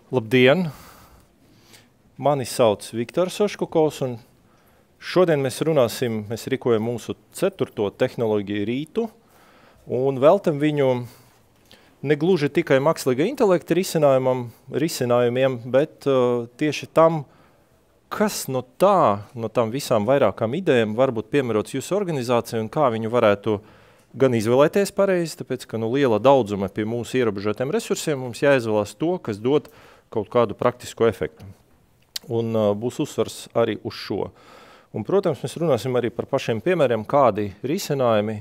Labdien! Mani sauc Viktors Oškukovs, un šodien mēs rīkojam mūsu 4. tehnoloģiju rītu, un veltam viņu negluži tikai mākslīga intelekta risinājumiem, bet tieši tam, kas no tām visām vairākām idejām var būt piemērots jūsu organizācijai un kā viņu varētu gan izvēlēties pareizi, tāpēc, ka liela daudzuma pie mūsu ierobežotiem resursiem mums jāizvēlās to, kas dod kaut kādu praktisku efektu. Un būs uzsvars arī uz šo. Un, protams, mēs runāsim arī par pašiem piemēriem, kādi risinājumi,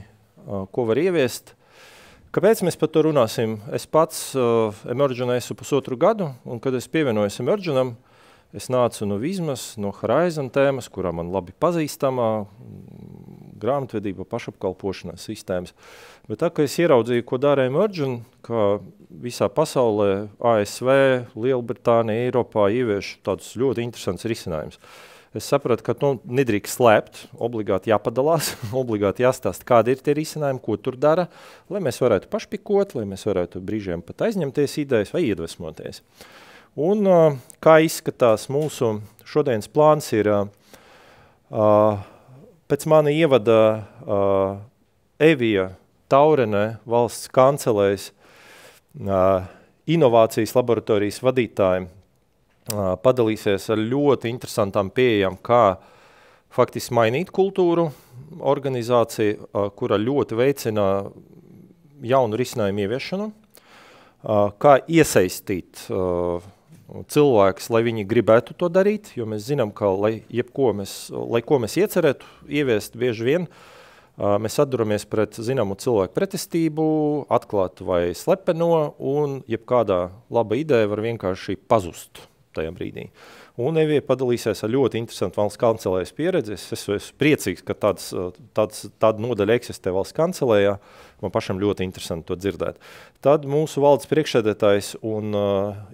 ko var ieviest. Kāpēc mēs par to runāsim? Es pats Emergenā esmu 1,5 gadu, un kad es pievienojos Emergenam, es nācu no Vismas, no Horizon tēmas, kurā man labi pazīstamā, grāmatvedība, pašapkalpošanās sistēmas. Bet tā, ka es ieraudzīju, ko dara Emergen, ka visā pasaulē, ASV, Lielbritānija, Eiropā ievieš tādus ļoti interesants risinājumus. Es sapratu, ka nedrīkst slēpt, obligāti jāpadalās, obligāti jāstāst, kādi ir tie risinājumi, ko tur dara, lai mēs varētu pašpikot, lai mēs varētu brīžiem pat aizņemties idejas vai iedvesmoties. Un kā izskatās mūsu šodienas plāns ir pēc mani ievada Evija Taurenē, valsts kancelējas inovācijas laboratorijas vadītāji, padalīsies ar ļoti interesantām pieejām, kā faktiski mainīt kultūru organizāciju, kura ļoti veicina jaunu risinājumu ieviešanu, kā iesaistīt cilvēkus, lai viņi gribētu to darīt, jo mēs zinām, ka lai ko mēs iecerētu ieviest bieži vien, mēs atduramies pret zināmu cilvēku pretestību, atklātu vai slepeno, un jebkādā laba ideja var vienkārši pazust tajā brīdī. Un Evija padalīsies ar ļoti interesantu valsts kancelējas pieredzi. Es esmu priecīgs, ka tāda nodaļa eksistē valsts kancelējā. Man pašam ļoti interesanti to dzirdēt. Tad mūsu valdes priekšsēdētājs un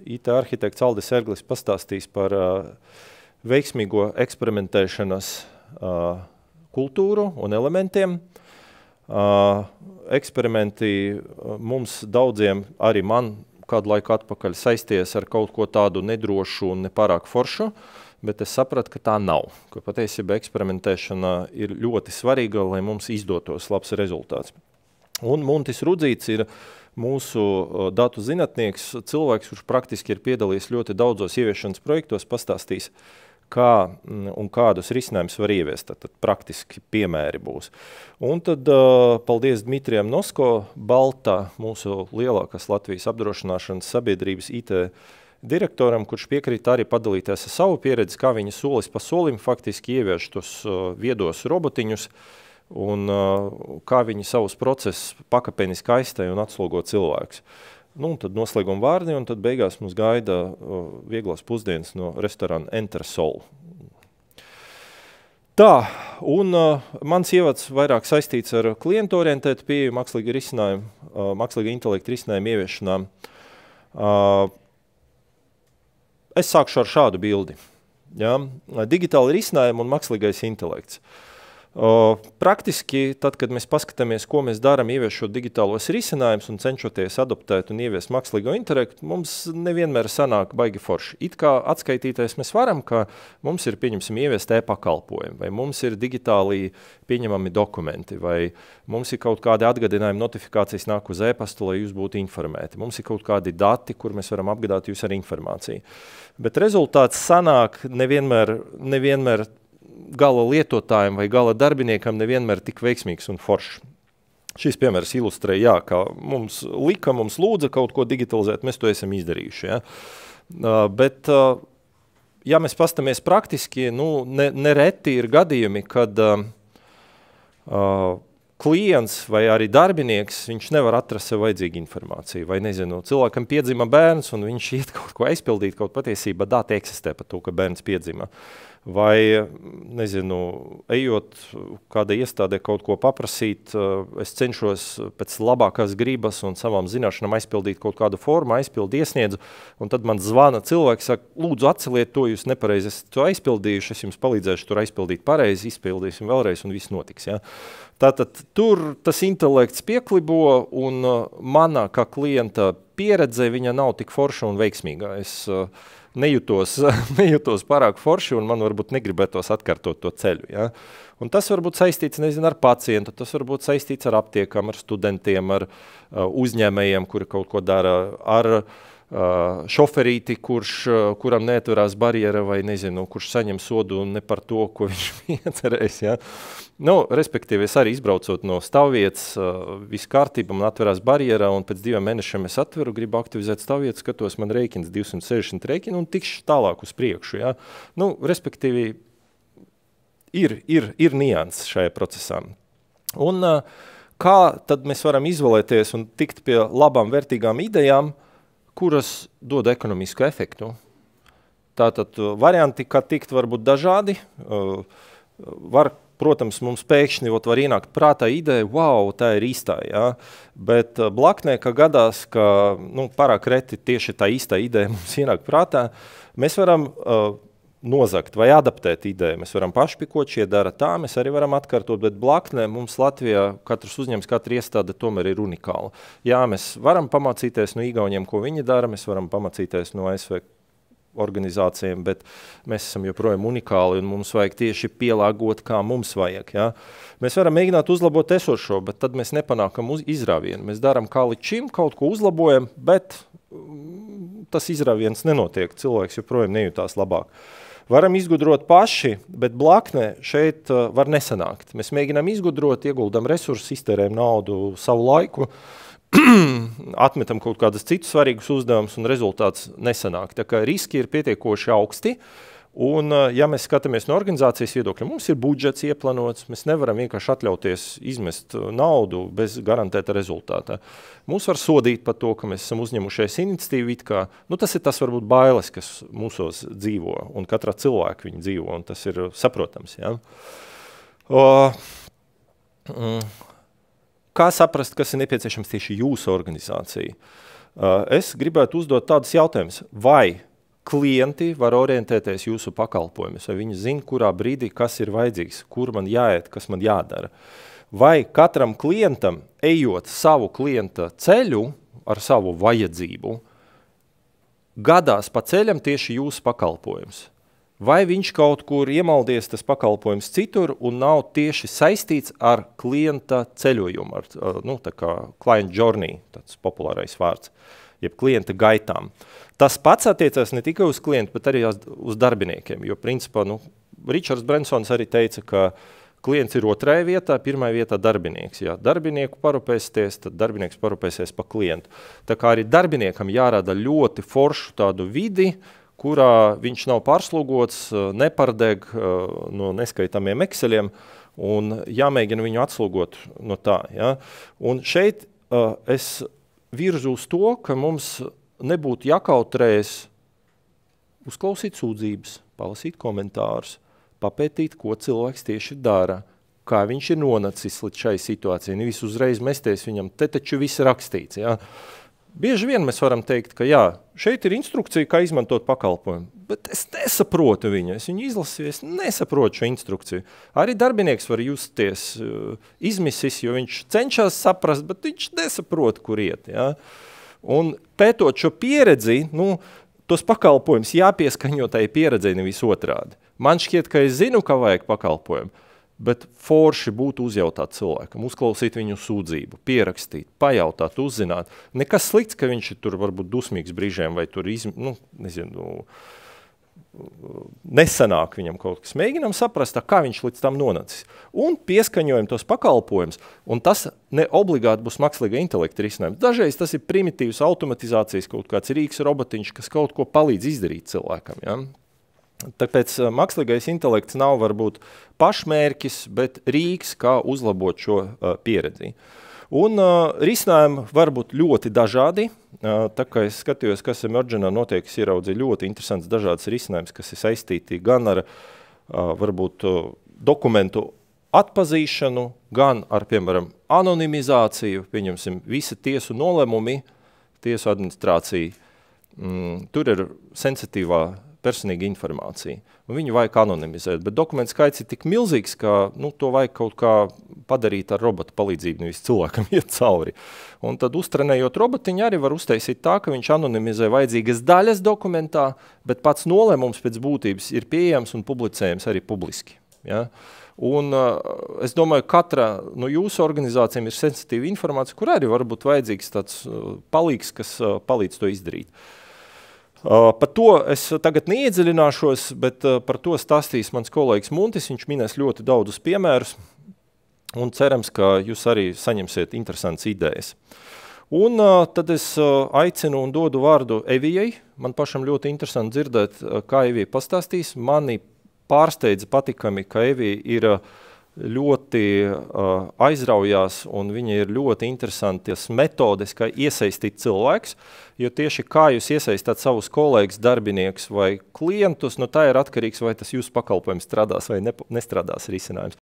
IT arhitekts Aldis Erglis pastāstīs par veiksmīgo eksperimentēšanas kultūru un elementiem. Eksperimenti mums daudziem, arī man, kādu laiku atpakaļ saisties ar kaut ko tādu nedrošu un nepārāk foršu, bet es sapratu, ka tā nav. Ka patiesībā eksperimentēšana ir ļoti svarīga, lai mums izdotos labs rezultāts. Un Muntis Rudzīts ir mūsu datu zinātnieks, cilvēks, kurš praktiski ir piedalījies ļoti daudzos ieviešanas projektos, pastāstīs, kā un kādus risinājumus var ieviest, tad praktiski piemēri būs. Un tad paldies Dmitrijam Nosko, Balta, mūsu lielākās Latvijas apdrošināšanas sabiedrības IT direktoram, kurš piekrīt arī padalīties ar savu pieredzi, kā viņi solis pa solim faktiski ievieš tos viedos robotiņus un kā viņi savus procesus pakāpeniski aizstē un atslogo cilvēkus. Un tad noslēguma vārdi, un tad beigās mums gaida vieglās pusdienas no restorāna Entersol. Tā, un mans ievads vairāk saistīts ar klientu orientētu pieeju mākslīga intelekta risinājumu ieviešanām. Es sākšu ar šādu bildi. Ja? Digitāli risinājumi un mākslīgais intelekts. Praktiski, tad, kad mēs paskatāmies, ko mēs darām ieviešot digitālos risinājumus un cenšoties adoptēt un ieviest mākslīgo intelektu, mums nevienmēr sanāk baigi forši. It kā atskaitīties mēs varam, ka mums ir, pieņemsim, ieviest e-pakalpojumi, vai mums ir digitāli pieņemami dokumenti, vai mums ir kaut kādi atgadinājumi, notifikācijas nāk uz e-pastu, lai jūs būtu informēti. Mums ir kaut kādi dati, kur mēs varam apgādāt jūs ar informāciju. Bet rezultāts sanāk nevienmēr gala lietotājiem vai gala darbiniekam nevienmēr tik veiksmīgs un foršs. Šis piemērs ilustrē, jā, ka mums lūdza kaut ko digitalizēt, mēs to esam izdarījuši. Ja? Bet, ja mēs pastamies praktiski, nereti ir gadījumi, kad klients vai arī darbinieks, viņš nevar atrast sev vajadzīgu informāciju. Vai nezinu, cilvēkam piedzima bērns un viņš iet kaut ko aizpildīt, kaut patiesībā dati eksistē par to, ka bērns piedzima. Vai, nezinu, ejot kāda iestādē kaut ko paprasīt, es cenšos pēc labākās gribas un savām zināšanām aizpildīt kaut kādu formu, aizpildu iesniedzu, un tad man zvana cilvēks, saka, lūdzu atceliet to, jūs nepareizi esat to aizpildījuši, es jums palīdzēšu tur aizpildīt pareizi, izpildīsim vēlreiz un viss notiks. Ja? Tātad tur tas intelekts pieklibo un manā kā klienta pieredze viņa nav tik forša un veiksmīga. Es nejūtos pārāk forši un man varbūt negribētos atkārtot to ceļu. Ja? Un tas var būt saistīts, nezinu, ar pacientu, tas var būt saistīts ar aptiekām, ar studentiem, ar uzņēmējiem, kuri kaut ko dara, ar šoferīti, kuram neatverās barjera vai nezinu, kurš saņem sodu ne par to, ko viņš iecerēs. Ja? Nu, respektīvi, es arī izbraucot no stāvvietas, viss kārtība, man atverās barjera un pēc 2 mēnešiem es atveru, gribu aktivizēt stāvvietu, skatos, man rēķins 260 rēķini un tikšu tālāk uz priekšu. Ja? Nu, respektīvi, ir nianses šajā procesā. Un kā tad mēs varam izvēlēties un tikt pie labām, vērtīgām idejām, kuras dod ekonomisku efektu. Tātad varianti, kā tikt, var būt dažādi. Protams, mums pēkšņi var ienākt prātā ideja, wow, tā ir īstā, ja? Bet blaknē, ka gadās, ka pārāk reti tieši tā īstā ideja mums ienāk prātā, mēs varam nozakt vai adaptēt ideju. Mēs varam pašpikot, šie dara tā, mēs arī varam atkārtot, bet blaknē mums Latvijā katrs uzņēmums, katra iestāde tomēr ir unikāla. Jā, mēs varam pamācīties no Igauniem, ko viņi dara, mēs varam pamācīties no ASV organizācijām, bet mēs esam joprojām unikāli un mums vajag tieši pielāgot, kā mums vajag. Ja? Mēs varam mēģināt uzlabot esošo, bet tad mēs nepanākam izrāvienu. Mēs darām kā līdz šim, kaut ko uzlabojam, bet tas izrāviens nenotiek, cilvēks joprojām nejūtās labāk. Varam izgudrot paši, bet blaknē šeit var nesanākt. Mēs mēģinām izgudrot, ieguldam resursus, iztērējam naudu, savu laiku, atmetam kaut kādas citus svarīgus uzdevumus un rezultāts nesanāk. Tā kā riski ir pietiekoši augsti. Un, ja mēs skatāmies no organizācijas viedokļa, mums ir budžets ieplanots, mēs nevaram vienkārši atļauties izmest naudu bez garantēta rezultātā. Mūs var sodīt par to, ka mēs esam uzņemušies iniciatīvu, tas ir tas varbūt bailes, kas mūsos dzīvo, un katrā cilvēka viņi dzīvo, un tas ir saprotams. Ja? Kā saprast, kas ir nepieciešams tieši jūsu organizācija? Es gribētu uzdot tādus jautājumus, vai klienti var orientēties jūsu pakalpojumus, vai viņi zina, kurā brīdī, kas ir vajadzīgs, kur man jāiet, kas man jādara. Vai katram klientam, ejot savu klienta ceļu ar savu vajadzību, gadās pa ceļam tieši jūsu pakalpojums. Vai viņš kaut kur iemaldies tas pakalpojums citur un nav tieši saistīts ar klienta ceļojumu, tā kā client journey, tāds populārais vārds, jeb klienta gaitām. Tas pats attiecās ne tikai uz klientu, bet arī uz darbiniekiem, jo principā, Ričards Brensons arī teica, ka klients ir 2. vietā, 1. vietā darbinieks. Ja darbinieku parūpēsties, tad darbinieks parūpēsies pa klientu. Tā kā arī darbiniekam jārada ļoti foršu tādu vidi, kurā viņš nav pārslogots, nepardeg no neskaitāmiem Exceliem un jāmēģina viņu atslogot no tā. Ja? Un šeit es virzu uz to, ka mums nebūtu jākautrēs uzklausīt sūdzības, palasīt komentārus, papētīt, ko cilvēks tieši dara, kā viņš ir nonacis līdz šai situācijai. Nevis uzreiz mesties viņam, te taču viss rakstīts. Ja? Bieži vien mēs varam teikt, ka jā, šeit ir instrukcija, kā izmantot pakalpojumu, bet es nesaprotu viņu, es viņu izlasīju, es nesaprotu šo instrukciju. Arī darbinieks var justies izmisis, jo viņš cenšas saprast, bet viņš nesaprot, kur iet. Ja? Un pētot šo pieredzi, tos pakalpojumus jāpieskaņo tai pieredzei nevis otrādi. Man šķiet, ka es zinu, kā vajag pakalpojumu, bet forši būtu uzjautāt cilvēkam, uzklausīt viņu sūdzību, pierakstīt, pajautāt, uzzināt. Nekas slikts, ka viņš ir tur varbūt dusmīgs brīžiem vai tur nesanāk viņam kaut kas. Mēģinam saprast, kā viņš līdz tam nonacis. Un pieskaņojam tos pakalpojumus, un tas ne obligāti būs mākslīga intelekta risinājums. Dažreiz tas ir primitīvs automatizācijas kaut kāds rīks, robotiņš, kas kaut ko palīdz izdarīt cilvēkam. Ja? Tāpēc mākslīgais intelekts nav varbūt pašmērķis, bet rīks, kā uzlabot šo pieredzi. Un risinājumi var būt ļoti dažādi. Tā kā es skatījos, kas Emergenā notiek, es ieraudzīju ļoti interesants dažādas risinājumus, kas ir saistīti gan ar varbūt dokumentu atpazīšanu, gan ar, piemēram, anonimizāciju, pieņemsim, visi tiesu nolemumi, tiesu administrācija. Tur ir sensitīvā personīga informācija. Un viņu vajag anonimizēt, bet dokumentu skaits ir tik milzīgs, ka to vajag kaut kā padarīt ar robota palīdzību, nevis cilvēkam iet cauri. Un tad uztrenējot robotiņu arī var uztaisīt tā, ka viņš anonimizē vajadzīgas daļas dokumentā, bet pats nolēmums pēc būtības ir pieejams un publicējams arī publiski. Ja? Un es domāju, katra no jūsu organizācijām ir sensitīva informācija, kur arī var būt vajadzīgs tāds palīgs, kas palīdz to izdarīt. Par to es tagad neiedziļināšos, bet par to stāstīs mans kolēģis Muntis. Viņš minēs ļoti daudzus piemērus un cerams, ka jūs arī saņemsiet interesantas idejas. Un tad es aicinu un dodu vārdu Evijai. Man pašam ļoti interesanti dzirdēt, kā Evija pastāstīs. Mani pārsteidza patikami, ka Evija ir ļoti aizraujās un viņa ir ļoti interesantas metodes, kā iesaistīt cilvēks, jo tieši kā jūs iesaistāt savus kolēģus, darbinieks vai klientus, tā ir atkarīgs, vai tas jūsu pakalpojums strādās vai nestrādās risinājums.